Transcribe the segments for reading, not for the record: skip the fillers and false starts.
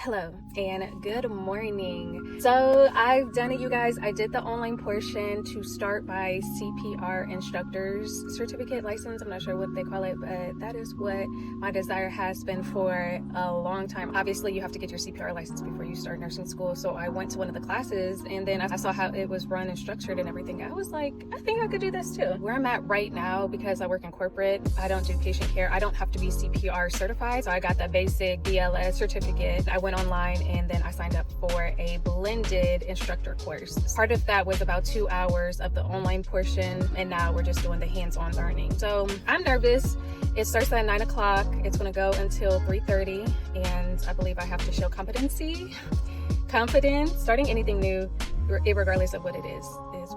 Hello and good morning. So I've done it, you guys. I did the online portion to start my CPR instructor's certificate license. I'm not sure what they call it, but that is what my desire has been for a long time. Obviously, you have to get your CPR license before you start nursing school. So I went to one of the classes and then I saw how it was run and structured and everything. I was like, I think I could do this too. Where I'm at right now, because I work in corporate, I don't do patient care. I don't have to be CPR certified. So I got the basic BLS certificate. I went online and then I signed up for a blended instructor course. Part of that was about 2 hours of the online portion, and now we're just doing the hands-on learning. So I'm nervous. It starts at 9 o'clock. It's going to go until 3:30, and I believe I have to show confidence. Starting anything new, regardless of what it is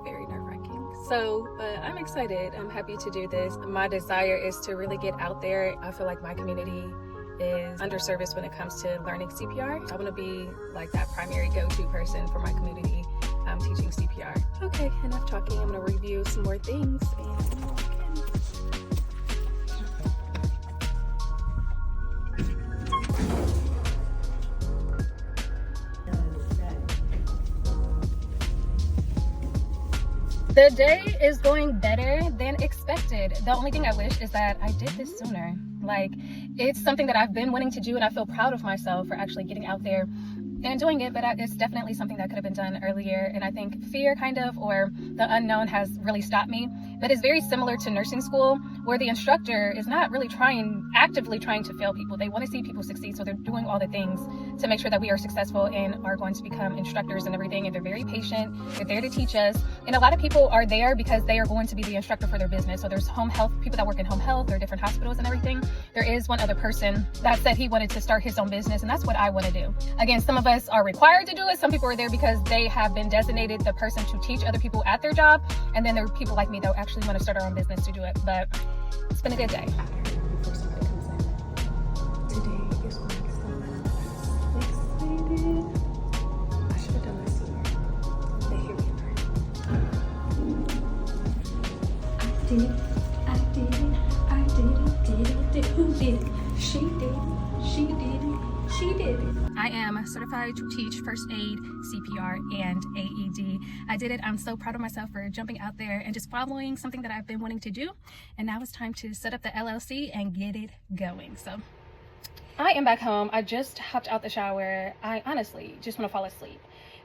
very nerve-wracking. So I'm excited. I'm happy to do this. My desire is to really get out there. I feel like my community is underserviced when it comes to learning CPR. I want to be like that primary go-to person for my community teaching CPR. Okay, enough talking. I'm going to review some more things and we'll begin. The day is going better than expected. The only thing I wish is that I did this sooner. Like, it's something that I've been wanting to do, and I feel proud of myself for actually getting out there and doing it, but it's definitely something that could have been done earlier. And I think fear or the unknown has really stopped me. But it's very similar to nursing school, where the instructor is not really actively trying to fail people. They want to see people succeed, so they're doing all the things to make sure that we are successful and are going to become instructors and everything. And they're very patient. They're there to teach us. And a lot of people are there because they are going to be the instructor for their business. So there's home health, people that work in home health or different hospitals and everything. There is one other person that said he wanted to start his own business, and that's what I want to do. Again, some of us are required to do it. Some people are there because they have been designated the person to teach other people at their job. And then there are people like me that actually want to start our own business to do it. But it's been a good day. Before somebody comes in, today is when I am excited. I should have done this sooner. But here we are. Who did it? She did it. She did it. She did it. I am certified to teach first aid, CPR, and AED. I did it. I'm so proud of myself for jumping out there and just following something that I've been wanting to do. And now it's time to set up the LLC and get it going. So I am back home. I just hopped out the shower. I honestly just want to fall asleep.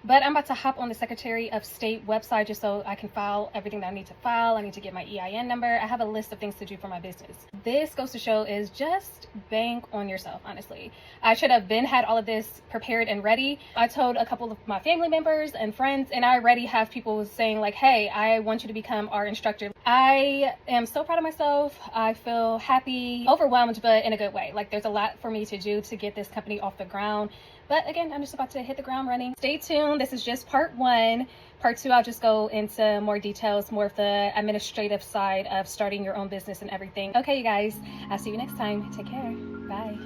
But I'm about to hop on the Secretary of State website just so I can file everything that I need to file. I need to get my EIN number. I have a list of things to do for my business. This goes to show is just bank on yourself, honestly. I should have had all of this prepared and ready. I told a couple of my family members and friends, and I already have people saying like, hey, I want you to become our instructor. I am so proud of myself. I feel happy, overwhelmed, but in a good way. Like, there's a lot for me to do to get this company off the ground. But again, I'm just about to hit the ground running. Stay tuned. This is just part 1. Part 2, I'll just go into more details, more of the administrative side of starting your own business and everything. Okay, you guys, I'll see you next time. Take care. Bye.